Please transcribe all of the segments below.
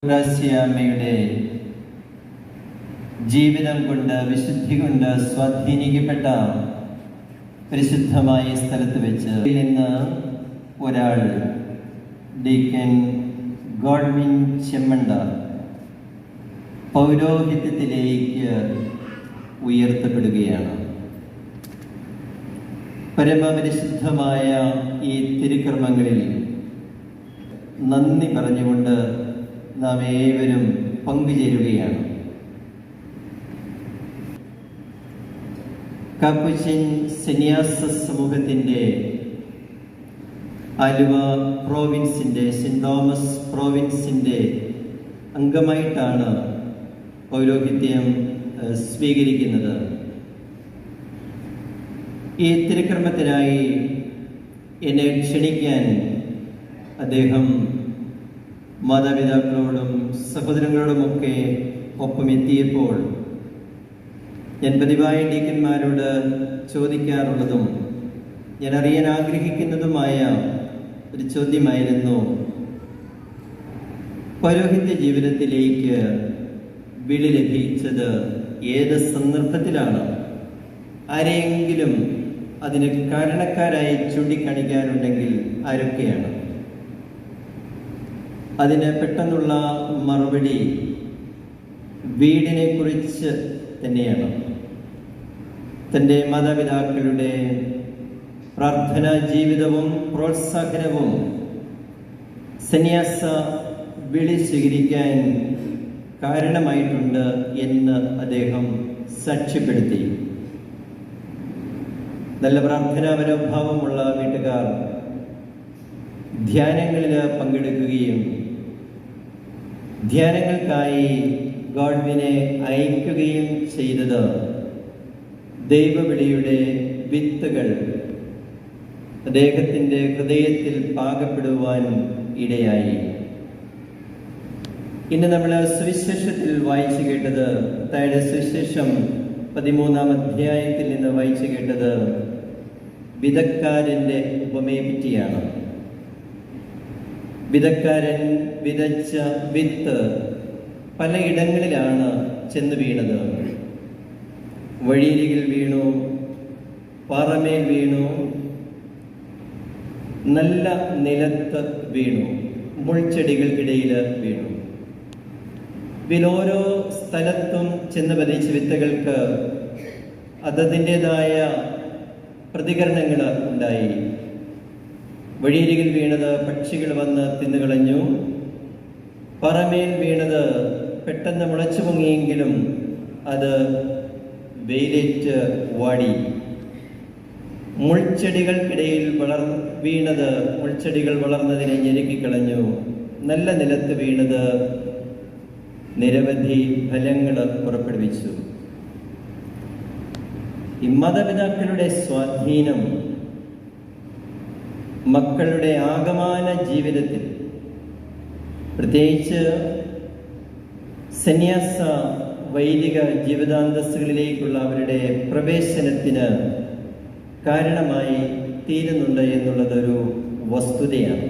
ഗ്രാസ്യാമ്മയുടെ ജീവിതം കൊണ്ട് വിശുദ്ധി കൊണ്ട് സ്വാധീനിക്കപ്പെട്ട പരിശുദ്ധമായ സ്ഥലത്ത് വെച്ച് നിന്ന് ഒരാൾ ഡീക്കൻ ഗോഡ്വിൻ ചെമ്മണ്ട പൗരോഹിത്യത്തിലേക്ക് ഉയർത്തപ്പെടുകയാണ്. പരമപരിശുദ്ധമായ ഈ തിരുക്കർമ്മങ്ങളിൽ നന്ദി പറഞ്ഞുകൊണ്ട് നാം ഏവരും പങ്കുചേരുകയാണ്. കാപ്പുച്ചിൻ സന്യാസ സമൂഹത്തിൻ്റെ ആലുവ പ്രോവിൻസിൻ്റെ സെൻറ് തോമസ് പ്രോവിൻസിൻ്റെ അംഗമായിട്ടാണ് പൗരോഹിത്യം സ്വീകരിക്കുന്നത്. ഈ തിരുക്കർമ്മത്തിനായി എന്നെ ക്ഷണിക്കാൻ അദ്ദേഹം മാതാപിതാക്കളോടും സഹോദരങ്ങളോടുമൊക്കെ ഒപ്പമെത്തിയപ്പോൾ ഞാൻ പതിവായ ഡീക്കന്മാരോട് ചോദിക്കാറുള്ളതും ഞാൻ അറിയാൻ ആഗ്രഹിക്കുന്നതുമായ ഒരു ചോദ്യമായിരുന്നു, പൗരോഹിത്യ ജീവിതത്തിലേക്ക് വിളി ലഭിച്ചത് ഏത് സന്ദർഭത്തിലാണ്? ആരെയെങ്കിലും അതിന് കാരണക്കാരായി ചൂണ്ടിക്കാണിക്കാനുണ്ടെങ്കിൽ ആരൊക്കെയാണ്? അതിന് പെട്ടെന്നുള്ള മറുപടി വീടിനെ കുറിച്ച് തന്നെയാണ്. തൻ്റെ മാതാപിതാക്കളുടെ പ്രാർത്ഥനാ ജീവിതവും പ്രോത്സാഹനവും സന്യാസ വിളി സ്വീകരിക്കാൻ കാരണമായിട്ടുണ്ട് എന്ന് അദ്ദേഹം സാക്ഷ്യപ്പെടുത്തി. നല്ല പ്രാർത്ഥനാ മനോഭാവമുള്ള വീട്ടുകാർ ധ്യാനങ്ങളിൽ പങ്കെടുക്കുകയും ധ്യാനങ്ങൾക്കായി ഗോഡ്വിനെ അയക്കുകയും ചെയ്തത് ദൈവവിളിയുടെ വിത്തുകൾ അദ്ദേഹത്തിൻ്റെ ഹൃദയത്തിൽ പാകപ്പെടുവാൻ ഇടയായി. ഇന്ന് നമ്മൾ സുവിശേഷത്തിൽ വായിച്ചു കേട്ടത്, മത്തായിയുടെ സുവിശേഷം 13-ാം അധ്യായത്തിൽ നിന്ന് വായിച്ചു കേട്ടത് വിതക്കാരൻ്റെ ഉപമയെ പറ്റിയാണ്. വിതക്കാരൻ വിതച്ച വിത്ത് പലയിടങ്ങളിലാണ് ചെന്ന് വീണത്. വഴിയരികിൽ വീണു, പാറമേൽ വീണു, നല്ല നിലത്ത് വീണു, മുൾച്ചെടികൾക്കിടയിൽ വീണു. ഇതിലോരോ സ്ഥലത്തും ചെന്ന് പതിച്ച വിത്തുകൾക്ക് അതതിൻ്റെതായ പ്രതികരണങ്ങൾ ഉണ്ടായി. വഴിയരികിൽ വീണത് പക്ഷികൾ വന്ന് തിന്നുകളഞ്ഞു. പറമേൽ വീണത് പെട്ടെന്ന് മുളച്ചു പൊങ്ങിയെങ്കിലും അത് വെയിലേറ്റ് വാടി. മുൾച്ചെടികൾക്കിടയിൽ വീണത് മുൾച്ചെടികൾ വളർന്നതിനെ ഞെരുക്കിക്കളഞ്ഞു. നല്ല നിലത്ത് വീണത് നിരവധി ഫലങ്ങൾ പുറപ്പെടുവിച്ചു. ഈ മാതാപിതാക്കളുടെ സ്വാധീനം മക്കളുടെ ആഗമന ജീവിതത്തിൽ, പ്രത്യേകിച്ച് സന്യാസ വൈദിക ജീവിതാന്തസ്സുകളിലേക്കുള്ള അവരുടെ പ്രവേശനത്തിന് കാരണമായി തീരുന്നുണ്ട് എന്നുള്ളതൊരു വസ്തുതയാണ്.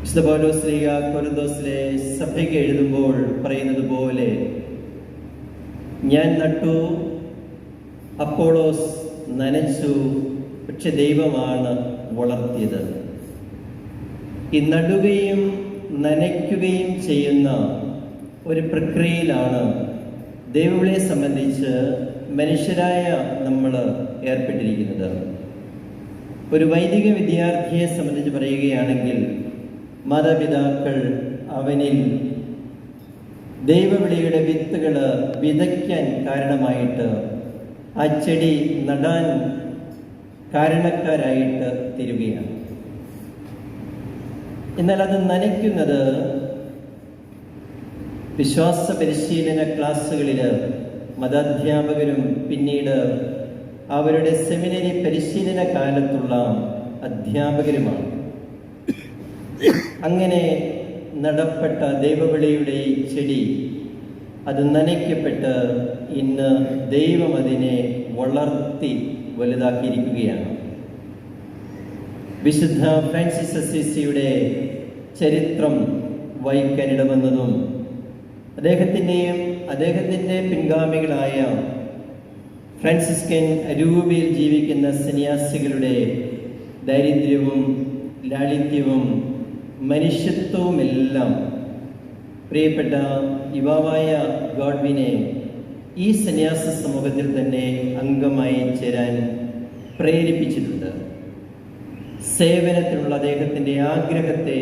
വിശുദ്ധ പൗലോസ് ശ്ലീഹ കൊരിന്തോസിലെ സഭയ്ക്ക് എഴുതുമ്പോൾ പറയുന്നത് പോലെ, ഞാൻ നട്ടു, അപ്പോളോസ് നനച്ചു, പക്ഷെ ദൈവമാണ് വളർത്തിയത്. ഈ നടുകയും നനയ്ക്കുകയും ചെയ്യുന്ന ഒരു പ്രക്രിയയിലാണ് ദൈവവിളിയെ സംബന്ധിച്ച് മനുഷ്യരായ നമ്മൾ ഏർപ്പെട്ടിരിക്കുന്നത്. ഒരു വൈദിക വിദ്യാർത്ഥിയെ സംബന്ധിച്ച് പറയുകയാണെങ്കിൽ, മാതാപിതാക്കൾ അവനിൽ ദൈവവിളിയുടെ വിത്തുകൾ വിതയ്ക്കാൻ കാരണമായിട്ട്, ആ ചെടി നടാൻ കാരണക്കാരായിട്ട് തീരുകയാണ്. എന്നാൽ അത് നനയ്ക്കുന്നത് വിശ്വാസ പരിശീലന ക്ലാസ്സുകളിൽ മതാധ്യാപകരും പിന്നീട് അവരുടെ സെമിനറി പരിശീലന കാലത്തുള്ള അധ്യാപകരുമാണ്. അങ്ങനെ നടപ്പെട്ട ദൈവവിളിയുടെ ഈ ചെടി അത് നനയ്ക്കപ്പെട്ട് ഇന്ന് ദൈവം അതിനെ വളർത്തി വലുതാക്കിയിരിക്കുകയാണ്. വിശുദ്ധ ഫ്രാൻസിസ് അസീസിയുടെ ചരിത്രം വായിക്കാനിടവന്നതും അദ്ദേഹത്തിൻ്റെ പിൻഗാമികളായ ഫ്രാൻസിസ്കൻ അരൂപിയിൽ ജീവിക്കുന്ന സന്യാസികളുടെ ദാരിദ്ര്യവും ലാളിത്യവും മനുഷ്യത്വവുമെല്ലാം പ്രിയപ്പെട്ട യുവാവായ ഗോഡ്വിനെ ഈ സന്യാസ സമൂഹത്തിൽ തന്നെ അംഗമായി ചേരാൻ പ്രേരിപ്പിച്ചിട്ടുണ്ട്. സേവനത്തിനുള്ള അദ്ദേഹത്തിൻ്റെ ആഗ്രഹത്തെ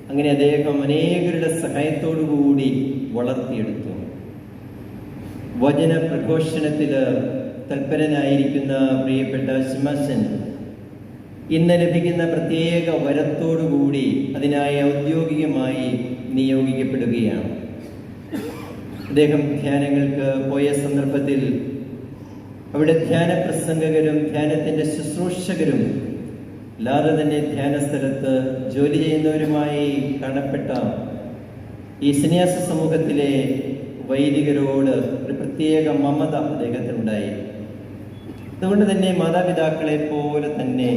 അങ്ങനെ അദ്ദേഹം അനേകരുടെ സഹായത്തോടുകൂടി വളർത്തിയെടുത്തു. വചന പ്രഘോഷണത്തിൽ തൽപരനായിരിക്കുന്ന പ്രിയപ്പെട്ട ശിമാശൻ ഇന്ന് ലഭിക്കുന്ന പ്രത്യേക വരത്തോടുകൂടി അതിനായി ഔദ്യോഗികമായി നിയോഗിക്കപ്പെടുകയാണ്. അദ്ദേഹം ധ്യാനങ്ങൾക്ക് പോയ സന്ദർഭത്തിൽ അവിടെ ധ്യാന പ്രസംഗകരും ധ്യാനത്തിൻ്റെ ശുശ്രൂഷകരും അല്ലാതെ തന്നെ ധ്യാന സ്ഥലത്ത് ജോലി ചെയ്യുന്നവരുമായി കാണപ്പെട്ട ഈ സന്യാസ സമൂഹത്തിലെ വൈദികരോട് ഒരു പ്രത്യേക മമത അദ്ദേഹത്തിനുണ്ടായി. അതുകൊണ്ട് തന്നെ മാതാപിതാക്കളെ പോലെ തന്നെ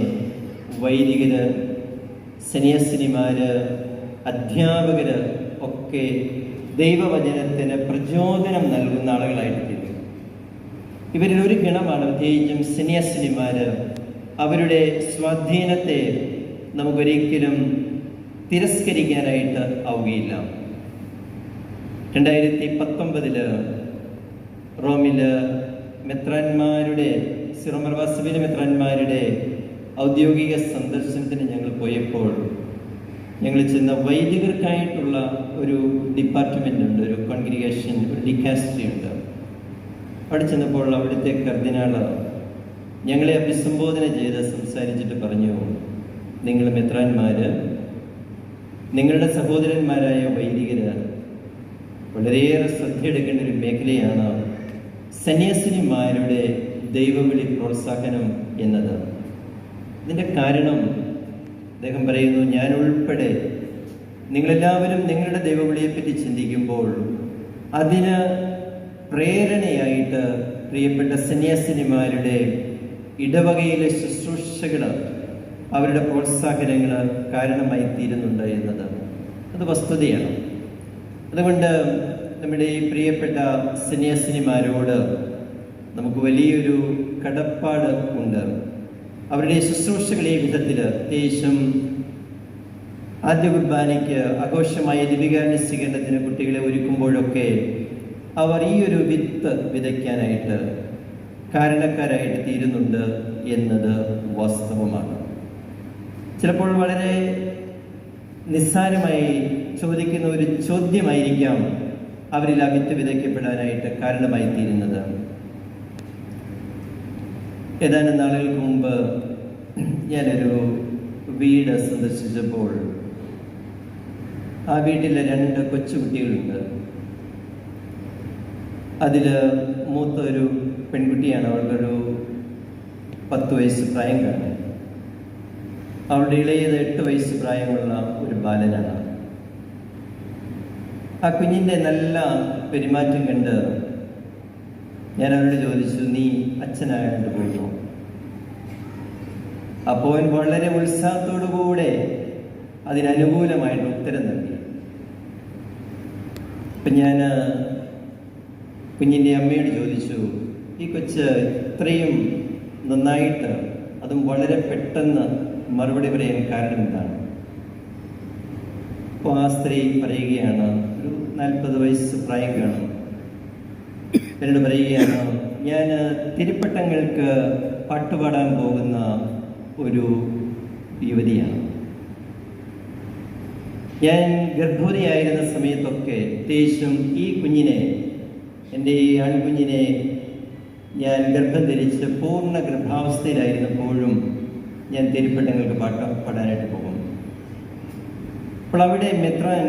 വൈദികര്, സന്യാസിനിമാര്, അധ്യാപകര് ഒക്കെ ദൈവവചനത്തിന് പ്രചോദനം നൽകുന്ന ആളുകളായിത്തീരും. ഇവരിൽ ഒരു ഗണമാണ് പ്രത്യേകിച്ചും സന്യാസിനിമാര്. അവരുടെ സ്വാധീനത്തെ നമുക്കൊരിക്കലും തിരസ്കരിക്കാനായിട്ട് ആവുകയില്ല. 2019 റോമില് മെത്രാന്മാരുടെ സിറോ മലബാർ സഭയിലെ മെത്രാന്മാരുടെ ഔദ്യോഗിക സന്ദർശനത്തിന് ഞങ്ങൾ പോയപ്പോൾ ഞങ്ങൾ ചെന്ന വൈദികർക്കായിട്ടുള്ള ഒരു ഡിപ്പാർട്ട്മെൻ്റ് ഉണ്ട്, ഒരു കോൺഗ്രിഗേഷൻ, ഒരു ഡിക്കാസ്ട്രി ഉണ്ട്. അവിടെ ചെന്നപ്പോൾ അവിടുത്തെ കർദിനാള് ഞങ്ങളെ അഭിസംബോധന ചെയ്ത് സംസാരിച്ചിട്ട് പറഞ്ഞു, നിങ്ങൾ മെത്രാന്മാര്, നിങ്ങളുടെ സഹോദരന്മാരായ വൈദികര് വളരെയേറെ ശ്രദ്ധയെടുക്കേണ്ട ഒരു മേഖലയാണ് സന്യാസിനിമാരുടെ ദൈവവിളി പ്രോത്സാഹനം എന്നത്. ഇതിൻ്റെ കാരണം അദ്ദേഹം പറയുന്നു, ഞാൻ ഉൾപ്പെടെ നിങ്ങളെല്ലാവരും നിങ്ങളുടെ ദൈവവിളിയെപ്പറ്റി ചിന്തിക്കുമ്പോൾ അതിന് പ്രേരണയായിട്ട് പ്രിയപ്പെട്ട സന്യാസിനിമാരുടെ ഇടവകയിലെ ശുശ്രൂഷകൾ, അവരുടെ പ്രോത്സാഹനങ്ങൾ കാരണമായി തീരുന്നുണ്ട് എന്നത് അത് വസ്തുതയാണ്. അതുകൊണ്ട് നമ്മുടെ ഈ പ്രിയപ്പെട്ട സന്യാസിനിമാരോട് നമുക്ക് വലിയൊരു കടപ്പാട് ഉണ്ട്. അവരുടെ ശുശ്രൂഷകൾ ഈ വിധത്തിൽ പ്രത്യേകിച്ചും ആദ്യ കുർബാനയ്ക്ക് ആഘോഷമായ ദിവികാരുണ്യ സ്വീകരണത്തിന് കുട്ടികളെ ഒരുക്കുമ്പോഴൊക്കെ അവർ ഈ ഒരു വിത്ത് വിതയ്ക്കാനായിട്ട് കാരണക്കാരായിട്ട് തീരുന്നുണ്ട് എന്നത് വാസ്തവമാണ്. ചിലപ്പോൾ വളരെ നിസ്സാരമായി ചോദിക്കുന്ന ഒരു ചോദ്യമായിരിക്കാം അവരിൽ ആ വിത്ത് വിതയ്ക്കപ്പെടാനായിട്ട് കാരണമായി തീരുന്നത്. ഏതാനും നാളുകൾക്ക് മുമ്പ് ഞാനൊരു വീട് സന്ദർശിച്ചപ്പോൾ ആ വീട്ടിലെ 2 കൊച്ചുകുട്ടികളുണ്ട്. അതിൽ മൂത്ത ഒരു പെൺകുട്ടിയാണ്, അവൾക്കൊരു 10 വയസ്സ് പ്രായം കാണും. അവളുടെ ഇളയത് 8 വയസ്സ് പ്രായമുള്ള ഒരു ബാലനാണ്. ആ കുഞ്ഞിൻ്റെ നല്ല പെരുമാറ്റം കണ്ട് ഞാൻ അവരോട് ചോദിച്ചു, നീ അച്ഛനായിട്ട് പോകുന്നു? അപ്പോൾ അവൻ വളരെ ഉത്സാഹത്തോടുകൂടെ അതിനനുകൂലമായിട്ട് ഉത്തരം നൽകി. അപ്പം ഞാൻ കുഞ്ഞിൻ്റെ അമ്മയോട് ചോദിച്ചു, ഈ കൊച്ച് ഇത്രയും നന്നായിട്ട് അതും വളരെ പെട്ടെന്ന് മറുപടി പറയാൻ കാരണം എന്താണ്? അപ്പോൾ ആ സ്ത്രീ പറയുകയാണ്, ഒരു 40 വയസ്സ് പ്രായം കാണും. എന്നോട് പറയുകയാണ്, ഞാൻ തിരുപ്പട്ടങ്ങൾക്ക് പാട്ടുപാടാൻ പോകുന്ന ഒരു യുവതിയാണ്. ഞാൻ ഗർഭവതിയായിരുന്ന സമയത്തൊക്കെ പ്രത്യേകിച്ചും ഈ കുഞ്ഞിനെ, എൻ്റെ ഈ ആൺകുഞ്ഞിനെ ഞാൻ ഗർഭം ധരിച്ച് പൂർണ്ണ ഗർഭാവസ്ഥയിലായിരുന്നപ്പോഴും ഞാൻ തിരുപ്പട്ടങ്ങൾക്ക് പാടാനായിട്ട് പോകും. അപ്പോൾ അവിടെ മെത്രാൻ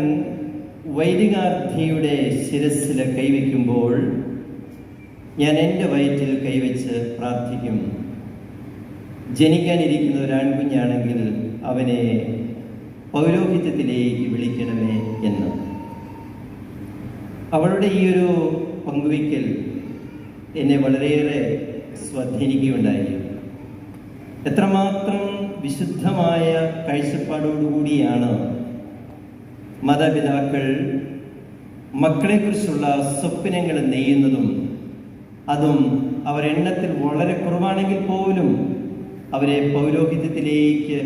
വൈദികാർത്ഥിയുടെ ശിരസ്സിൽ കൈവയ്ക്കുമ്പോൾ ഞാൻ എൻ്റെ വയറ്റിൽ കൈവച്ച് പ്രാർത്ഥിക്കും, ജനിക്കാനിരിക്കുന്ന ഒരു ആൺകുഞ്ഞാണെങ്കിൽ അവനെ പൗരോഹിത്യത്തിലേക്ക് വിളിക്കണമേ എന്ന്. അവളുടെ ഈ ഒരു പങ്കുവയ്ക്കൽ എന്നെ വളരെയേറെ സ്വാധീനിക്കുകയുണ്ടായി. എത്രമാത്രം വിശുദ്ധമായ കാഴ്ചപ്പാടോടുകൂടിയാണ് മാതാപിതാക്കൾ മക്കളെക്കുറിച്ചുള്ള സ്വപ്നങ്ങൾ നെയ്യുന്നതും അതും അവർ എണ്ണത്തിൽ വളരെ കുറവാണെങ്കിൽ പോലും അവരെ പൗരോഹിത്യത്തിലേക്ക്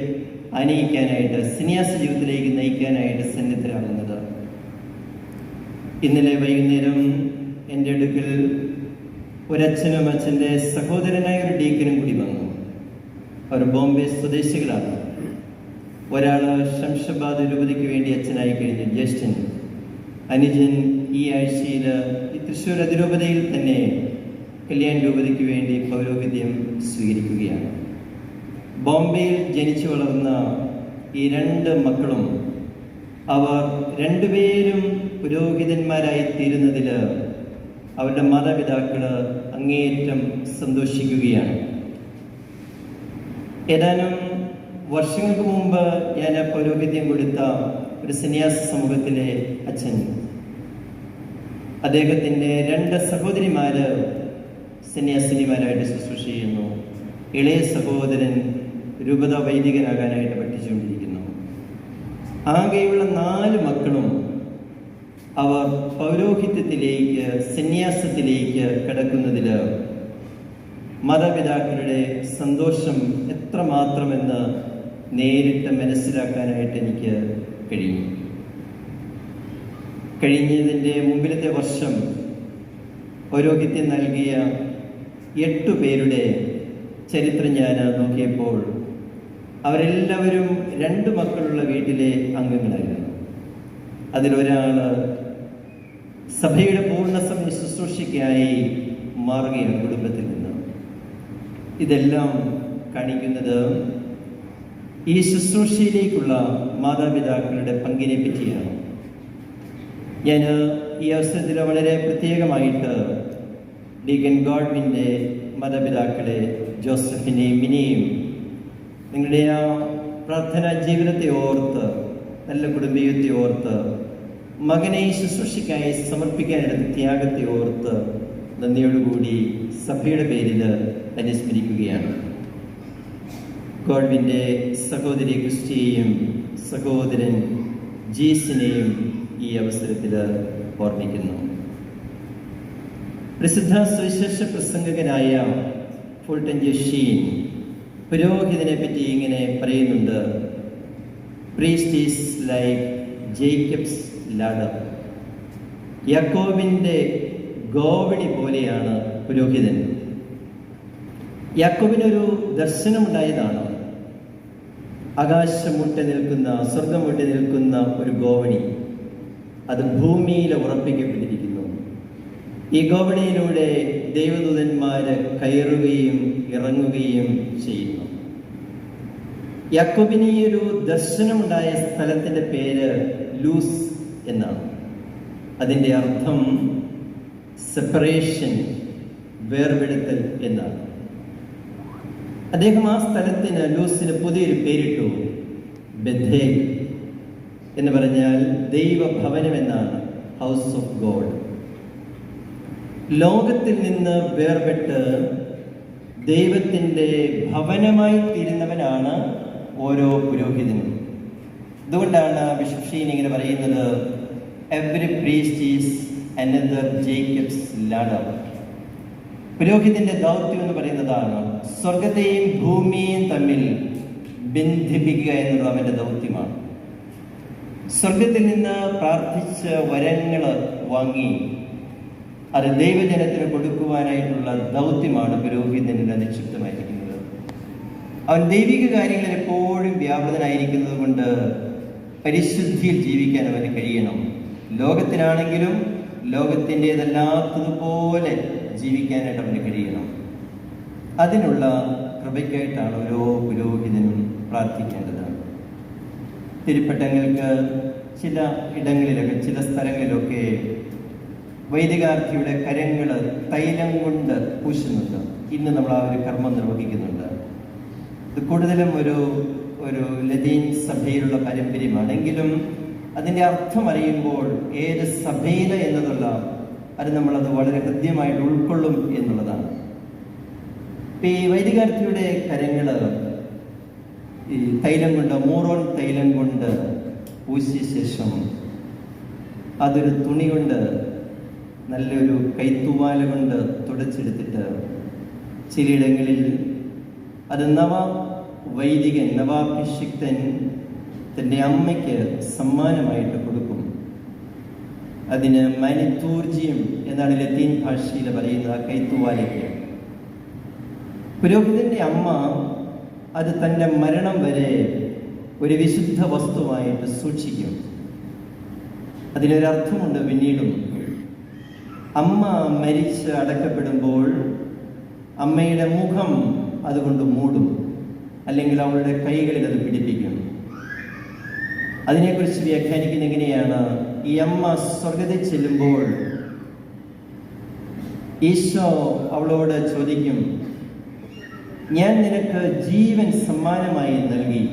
അനയിക്കാനായിട്ട്, സന്യാസ ജീവിതത്തിലേക്ക് നയിക്കാനായിട്ട് സന്നദ്ധരാകുന്നത്. ഇന്നലെ വൈകുന്നേരം എൻ്റെ അടുക്കൽ ഒരച്ഛനും അച്ഛൻ്റെ സഹോദരനായ ഒരു ഡീക്കനും കൂടി വന്നു. അവർ ബോംബെ സ്വദേശികളാണ്. ഒരാൾ ശംഷാബാദ് രൂപതയ്ക്ക് വേണ്ടി അച്ഛനായി കഴിഞ്ഞു, ജ്യേഷ്ഠൻ. അനുജൻ ഈ ആഴ്ചയിൽ ഈ തൃശ്ശൂർ അതിരൂപതയിൽ തന്നെ കല്യാൺ രൂപതയ്ക്ക് വേണ്ടി പൗരോഹിത്യം സ്വീകരിക്കുകയാണ്. ബോംബെയിൽ ജനിച്ചു വളർന്ന ഈ രണ്ട് മക്കളും അവർ രണ്ടുപേരും പുരോഹിതന്മാരായി തീരുന്നതിൽ അവരുടെ മാതാപിതാക്കൾ അങ്ങേയറ്റം സന്തോഷിക്കുകയാണ്. ഏതാനും വർഷങ്ങൾക്ക് മുമ്പ് ഞാൻ പൗരോഹിത്യം കൊടുത്ത ഒരു സന്യാസ സമൂഹത്തിലെ അച്ഛൻ, അദ്ദേഹത്തിൻ്റെ രണ്ട് സഹോദരിമാര് സന്യാസിനിമാരായിട്ട് ശുശ്രൂഷ ചെയ്യുന്നു. ഇളയ സഹോദരൻ രൂപത വൈദികനാകാനായിട്ട് പഠിച്ചുകൊണ്ടിരിക്കുന്നു. ആകെയുള്ള 4 മക്കളും അവർ പൗരോഹിത്യത്തിലേക്ക്, സന്യാസത്തിലേക്ക് കടക്കുന്നതിൽ മാതാപിതാക്കളുടെ സന്തോഷം എത്രമാത്രമെന്ന് നേരിട്ട് മനസ്സിലാക്കാനായിട്ട് എനിക്ക് കഴിയും. കഴിഞ്ഞതിൻ്റെ മുമ്പിലത്തെ വർഷം പൗരോഹിത്യം നൽകിയ 8 പേരുടെ ചരിത്രം ഞാൻ നോക്കിയപ്പോൾ അവരെല്ലാവരും 2 മക്കളുള്ള വീട്ടിലെ അംഗങ്ങളായിരുന്നു. അതിലൊരാൾ സഭയുടെ പൂർണ്ണസമയ ശുശ്രൂഷയ്ക്കായി മാറുകയാണ് കുടുംബത്തിൽ നിന്ന്. ഇതെല്ലാം കാണിക്കുന്നത് ഈ ശുശ്രൂഷയിലേക്കുള്ള മാതാപിതാക്കളുടെ പങ്കിനെ പറ്റിയാണ്. ഞാൻ ഈ അവസരത്തിൽ വളരെ പ്രത്യേകമായിട്ട് ഡീക്കൻ ഗോഡ്വിൻ്റെ മാതാപിതാക്കളെ, ജോസഫിനെയും മിനിയെയും, നിങ്ങളുടെ ആ പ്രാർത്ഥനാ ജീവിതത്തെ ഓർത്ത്, നല്ല കുടുംബീയത്തെ ഓർത്ത്, മകനെ ശുശ്രൂഷയ്ക്കായി സമർപ്പിക്കാനെടുത്ത ത്യാഗത്തെ ഓർത്ത് നന്ദിയോടുകൂടി സഭയുടെ പേരിൽ അനുസ്മരിക്കുകയാണ്. ഗോഡ്വിൻ്റെ സഹോദരി ക്രിസ്റ്റിയെയും സഹോദരൻ ജീസിനെയും ഈ അവസരത്തിൽ ഓർമ്മിക്കുന്നു. പ്രസിദ്ധ സുവിശേഷ പ്രസംഗകനായ ഫുൾട്ടൻ ഷീൻ പുരോഹിതനെ പറ്റി ഇങ്ങനെ പറയുന്നുണ്ട്: priest is like Jacob's ladder. യാക്കോബിൻ്റെ ഗോവണി പോലെയാണ് പുരോഹിതൻ. യാക്കോബിനൊരു ദർശനമുണ്ടായതാണ്. ആകാശം മുട്ടി നിൽക്കുന്ന, സ്വർഗം മുട്ടി നിൽക്കുന്ന ഒരു ഗോവണി, അത് ഭൂമിയിൽ ഉറപ്പിക്കപ്പെട്ടിരിക്കുന്നു. ഈ ഗോവണിയിലൂടെ ദൈവദൂതന്മാര് കയറുകയും ഇറങ്ങുകയും ചെയ്യുന്നു. യാക്കോബിന് ഈ ഒരു ദർശനമുണ്ടായ സ്ഥലത്തിൻ്റെ പേര് ലൂസ് എന്നാണ്. അതിൻ്റെ അർത്ഥം സെപ്പറേഷൻ, വേർപെടുത്തൽ എന്നാണ്. അദ്ദേഹം ആ സ്ഥലത്തിന്, ലൂസിന് പുതിയൊരു പേരിട്ടു, ബഥേൽ എന്ന് പറഞ്ഞാൽ ദൈവഭവനം എന്നാണ്, ഹൗസ് ഓഫ് ഗോഡ്. ലോകത്തിൽ നിന്ന് വേർപെട്ട് ദൈവത്തിൻ്റെ ഭവനമായി തീരുന്നവനാണ് ഓരോ പുരോഹിതനും. അതുകൊണ്ടാണ് ബിഷപ്പ് ഷീൻ ഇങ്ങനെ പറയുന്നത്: every priest is another Jacob's ladder. പുരോഹിതന്റെ ദൗത്യം എന്ന് പറയുന്നതാണ് സ്വർഗത്തെയും ഭൂമിയെയും തമ്മിൽ ബന്ധിപ്പിക്കുക എന്നുള്ളത് അവൻ്റെ ദൗത്യമാണ്. സ്വർഗത്തിൽ നിന്ന് പ്രാർത്ഥിച്ച് വരങ്ങൾ വാങ്ങി അത് ദൈവജനത്തിന് കൊടുക്കുവാനായിട്ടുള്ള ദൗത്യമാണ് പുരോഹിതന് നിക്ഷിപ്തമായിരിക്കുന്നത്. അവൻ ദൈവിക കാര്യങ്ങളിൽ എപ്പോഴും വ്യാപൃതനായിരിക്കുന്നത് കൊണ്ട് പരിശുദ്ധിയിൽ ജീവിക്കാൻ അവന് കഴിയണം. ലോകത്തിനാണെങ്കിലും ലോകത്തിൻ്റെതല്ലാത്തതുപോലെ ജീവിക്കാനായിട്ട് അവന് കഴിയണം. അതിനുള്ള കൃപയ്ക്കായിട്ടാണ് ഓരോ പുരോഹിതനും പ്രാർത്ഥിക്കേണ്ടതാണ്. തിരുപ്പട്ടങ്ങൾക്ക് ചില ഇടങ്ങളിലൊക്കെ, ചില സ്ഥലങ്ങളിലൊക്കെ വൈദികാർത്ഥിയുടെ കരങ്ങൾ തൈലം കൊണ്ട് പൂശുന്നുണ്ട്. ഇന്ന് നമ്മൾ ആ ഒരു കർമ്മം നിർവഹിക്കുന്നുണ്ട്. ഇത് കൂടുതലും ഒരു ലതീൻ സഭയിലുള്ള പാരമ്പര്യമാണെങ്കിലും അതിൻ്റെ അർത്ഥം അറിയുമ്പോൾ ഏത് സഭയിൽ എന്നതല്ല, അത് നമ്മളത് വളരെ ഹൃദ്യമായിട്ട് ഉൾക്കൊള്ളും എന്നുള്ളതാണ്. ഈ വൈദികാർത്ഥിയുടെ കരങ്ങൾ ഈ തൈലം കൊണ്ട്, മൂറോൺ തൈലം കൊണ്ട് പൂശിയ ശേഷം അതൊരു തുണി കൊണ്ട്, നല്ലൊരു കൈത്തൂവാല കൊണ്ട് തുടച്ചെടുത്തിട്ട് ചിലയിടങ്ങളിൽ അത് വൈദികൻ, നവാഭിഷിക്തൻ തൻ്റെ അമ്മയ്ക്ക് സമ്മാനമായിട്ട് കൊടുക്കും. അതിന് മാനിത്തൂർജിയം എന്നാണ് ലത്തീൻ ഭാഷയിൽ പറയുന്നത്. ആ കൈത്തൂവാലയ്ക്ക് പുരോഹിതന്റെ അമ്മ അത് തൻ്റെ മരണം വരെ ഒരു വിശുദ്ധ വസ്തുവായിട്ട് സൂക്ഷിക്കും. അതിനൊരർത്ഥമുണ്ട്. പിന്നീടും അമ്മ മരിച്ച് അടക്കപ്പെടുമ്പോൾ അമ്മയുടെ മുഖം അതുകൊണ്ട് മൂടും, അല്ലെങ്കിൽ അവളുടെ കൈകളിൽ അത് പിടിപ്പിക്കും. അതിനെക്കുറിച്ച് വ്യാഖ്യാനിക്കുന്ന എങ്ങനെയാണ്? ഈ അമ്മ സ്വർഗത്തിൽ ചെല്ലുമ്പോൾ ഈശോ അവളോട് ചോദിക്കും, ഞാൻ നിനക്ക് ജീവൻ സമ്മാനമായി നൽകി,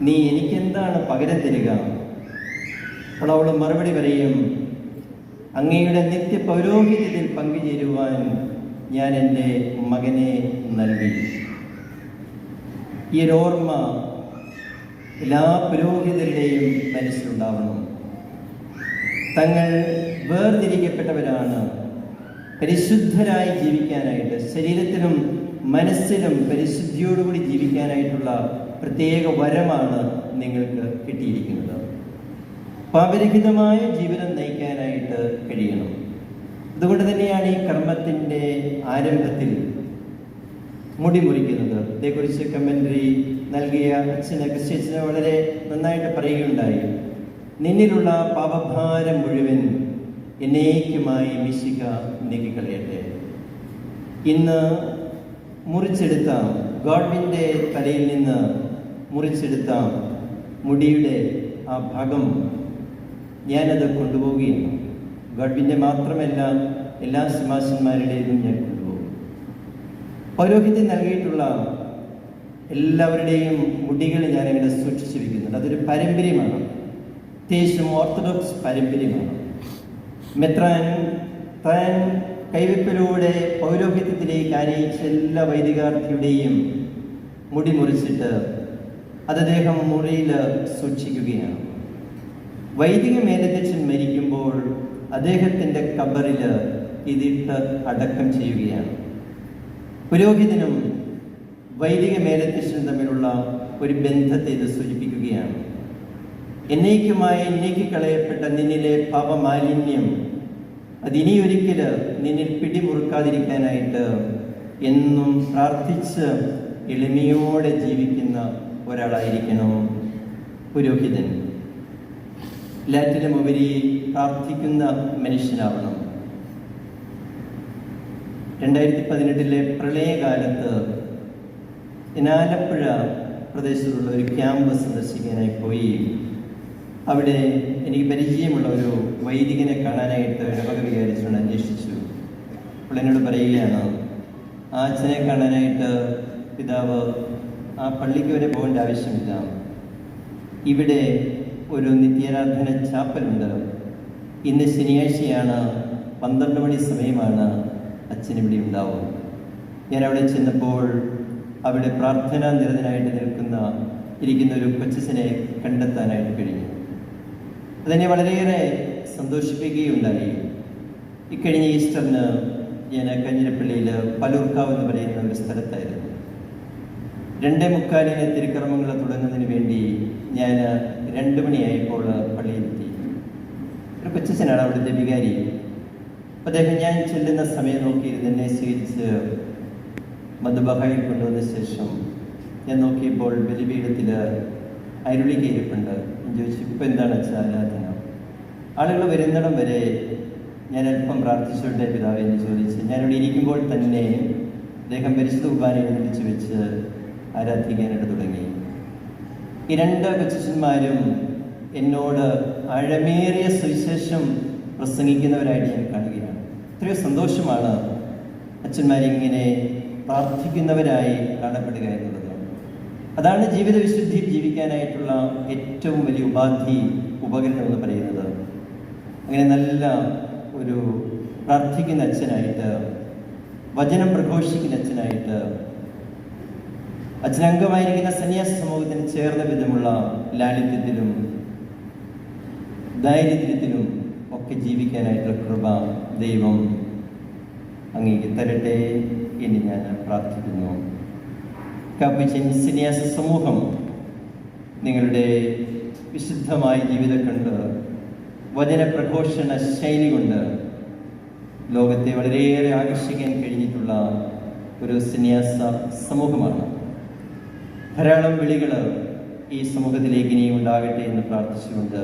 നീ എനിക്കെന്താണ് പകരം തരിക? അപ്പോൾ അവൾ മറുപടി പറയും, അങ്ങയുടെ നിത്യ പൗരോഹിത്യത്തിൽ പങ്കുചേരുവാൻ ഞാൻ എൻ്റെ മകനെ നൽകി. ഈ ഒരു ഓർമ്മ എല്ലാ പുരോഹിതരുടെയും മനസ്സിലുണ്ടാവണം. തങ്ങൾ വേർതിരിക്കപ്പെട്ടവരാണ്. പരിശുദ്ധരായി ജീവിക്കാനായിട്ട്, ശരീരത്തിലും മനസ്സിലും പരിശുദ്ധിയോടുകൂടി ജീവിക്കാനായിട്ടുള്ള പ്രത്യേക വരമാണ് നിങ്ങൾക്ക് കിട്ടിയിരിക്കുന്നത്. പാപരഹിതമായ ജീവിതം നയിക്കാനായിട്ട് കഴിയണം. അതുകൊണ്ട് തന്നെയാണ് ഈ കർമ്മത്തിൻ്റെ ആരംഭത്തിൽ മുടി മുറിക്കുന്നത്. ഇതേക്കുറിച്ച് കമൻ്ററി നൽകിയ ക്രിസ്ത്യച്ചന് വളരെ നന്നായിട്ട് പറയുകയുണ്ടായി. നിന്നിലുള്ള പാപഭാരം മുഴുവൻ എന്നേക്കുമായി മിശിഹ നീക്കിക്കളയട്ടെ. ഇന്ന് മുറിച്ചെടുത്ത ഗോഡ്വിൻ്റെ തലയിൽ നിന്ന് മുറിച്ചെടുത്ത മുടിയുടെ ആ ഭാഗം ഞാനത് കൊണ്ടുപോവുകയാണ്. ഗോഡ്വിൻ്റെ മാത്രമല്ല, എല്ലാ ശമാശന്മാരുടേതും ഞാൻ കൊണ്ടുപോകും. പൗരോഹിത്യം നൽകിയിട്ടുള്ള എല്ലാവരുടെയും മുടികൾ ഞാനങ്ങനെ സൂക്ഷിച്ചു വയ്ക്കുന്നുണ്ട്. അതൊരു പാരമ്പര്യമാണ്, പ്രത്യേകിച്ചും ഓർത്തഡോക്സ് പാരമ്പര്യമാണ്. മെത്രാൻ താൻ കൈവയ്പിലൂടെ പൗരോഹിത്യത്തിലേക്ക് ആനയിച്ച എല്ലാ വൈദികാർത്ഥിയുടെയും മുടി മുറിച്ചിട്ട് അത് അദ്ദേഹം മുറിയിൽ സൂക്ഷിക്കുകയാണ്. വൈദിക മേലധ്യക്ഷൻ മരിക്കുമ്പോൾ അദ്ദേഹത്തിൻ്റെ ഖബറിൽ ഇതിട്ട് അടക്കം ചെയ്യുകയാണ്. പുരോഹിതനും വൈദിക മേലധ്യക്ഷനും തമ്മിലുള്ള ഒരു ബന്ധത്തെ ഇത് സൂചിപ്പിക്കുകയാണ്. എന്നേക്കുമായി നീക്കിക്കളയപ്പെട്ട നിന്നിലെ പാപമാലിന്യം അതിനിയൊരിക്കൽ നിന്നിൽ പിടിമുറുക്കാതിരിക്കാനായിട്ട് എന്നും പ്രാർത്ഥിച്ച് എളിമയോടെ ജീവിക്കുന്ന ഒരാളായിരിക്കണം പുരോഹിതൻ. എല്ലാറ്റിനും ഉപരി പ്രാർത്ഥിക്കുന്ന മനുഷ്യനാവണം. 2018 പ്രളയകാലത്ത് ഞാൻ ആലപ്പുഴ പ്രദേശത്തുള്ള ഒരു ക്യാമ്പ് സന്ദർശിക്കാനായി പോയി. അവിടെ എനിക്ക് പരിചയമുള്ള ഒരു വൈദികനെ കാണാനായിട്ട് ഇടവക വികാരിച്ചുകൊണ്ട് അന്വേഷിച്ചു. അപ്പോൾ എന്നോട് പറയുകയാണ്, ആ അച്ഛനെ കാണാനായിട്ട് പിതാവ് ആ പള്ളിക്ക് വരെ പോകേണ്ട ആവശ്യമില്ല, ഇവിടെ ഒരു നിത്യാരാധന ചാപ്പലുണ്ട്, ഇന്ന് ശനിയാഴ്ചയാണ്, 12 മണി സമയമാണ്, അച്ഛൻ ഇവിടെ ഉണ്ടാവും. ഞാൻ അവിടെ ചെന്നപ്പോൾ അവിടെ പ്രാർത്ഥനാ നിരതനായിട്ട് ഇരിക്കുന്ന ഒരു കൊച്ചച്ഛനെ കണ്ടെത്താനായിട്ട് കഴിഞ്ഞു. അതെന്നെ വളരെയേറെ സന്തോഷിപ്പിക്കുകയുണ്ടായി. ഇക്കഴിഞ്ഞ ഈസ്റ്ററിന് ഞാൻ കാഞ്ഞിരപ്പള്ളിയിൽ പലൂർക്കാവ് എന്ന് പറയുന്ന ഒരു സ്ഥലത്തായിരുന്നു. 2:45 തിരുക്കർമ്മങ്ങൾ തുടങ്ങുന്നതിന് വേണ്ടി ഞാൻ 2 മണിയായപ്പോൾ പള്ളിയിലെത്തി. ഒരു കൊച്ചച്ഛനാണ് അവിടുത്തെ വികാരി. അദ്ദേഹം ഞാൻ ചെല്ലുന്ന സമയം നോക്കിയിരുന്ന് എന്നെ സ്വീകരിച്ച് മധുബഹായിൽ കൊണ്ടുവന്ന ശേഷം ഞാൻ നോക്കിയപ്പോൾ ബലിപീഠത്തിൽ അരുളിക ഇരിപ്പുണ്ട്. ഞാൻ ചോദിച്ചു, ഇപ്പം എന്താണ് അച്ഛൻ ആരാധന? ആളുകൾ വരുന്നിടം വരെ ഞാൻ അല്പം പ്രാർത്ഥിച്ചോട്ടെ പിതാവ് എന്ന് ചോദിച്ച് ഞാനിവിടെ ഇരിക്കുമ്പോൾ തന്നെ അദ്ദേഹം പരിശുദ്ധ കുർബാന എഴുന്നള്ളിച്ച് വെച്ച് ആരാധിക്കാനായിട്ട് തുടങ്ങി. ഈ 2 കൊച്ചന്മാരും എന്നോട് ആഴമേറിയ സുവിശേഷം പ്രസംഗിക്കുന്നവരായിട്ട് ഞാൻ കാണുകയാണ്. എത്രയോ സന്തോഷമാണ് അച്ഛന്മാരിങ്ങനെ പ്രാർത്ഥിക്കുന്നവരായി കാണപ്പെടുക എന്നുള്ളത്. അതാണ് ജീവിത വിശുദ്ധി ജീവിക്കാനായിട്ടുള്ള ഏറ്റവും വലിയ ഉപകരണം എന്ന് പറയുന്നത്. അങ്ങനെ നല്ല ഒരു പ്രാർത്ഥിക്കുന്ന അച്ഛനായിട്ട്, വചനം പ്രഘോഷിക്കുന്ന അച്ഛനായിട്ട്, അച്ഛനംഗമായിരിക്കുന്ന സന്യാസ സമൂഹത്തിന് ചേർന്ന വിധമുള്ള ലാളിത്യത്തിലും ദാരിദ്ര്യത്തിലും ഒക്കെ ജീവിക്കാനായിട്ടുള്ള കൃപ ദൈവം അങ്ങേക്ക് തരട്ടെ എന്ന് ഞാൻ പ്രാർത്ഥിക്കുന്നു. കാപ്പുച്ചിൻ സന്യാസ സമൂഹം നിങ്ങളുടെ വിശുദ്ധമായ ജീവിതം കൊണ്ട്, വചന പ്രഘോഷണ ശൈലി കൊണ്ട് ലോകത്തെ വളരെയേറെ ആകർഷിക്കാൻ കഴിഞ്ഞിട്ടുള്ള ഒരു സന്യാസ സമൂഹമാണ്. ധാരാളം വിളികൾ ഈ സമൂഹത്തിലേക്ക് ഇനിയും ഉണ്ടാകട്ടെ എന്ന് പ്രാർത്ഥിച്ചുകൊണ്ട്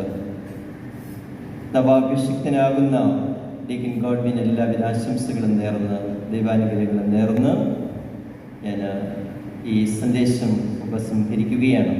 നവാഭിഷിക്തനാകുന്ന ഡീക്കൻ ഗോഡ്വിൻ എല്ലാവിധ ആശംസകളും നേർന്ന്, ദൈവാനുഗ്രഹങ്ങളും നേർന്ന് ഞാൻ ഈ സന്ദേശം ഉപസംഹരിക്കുകയാണ്.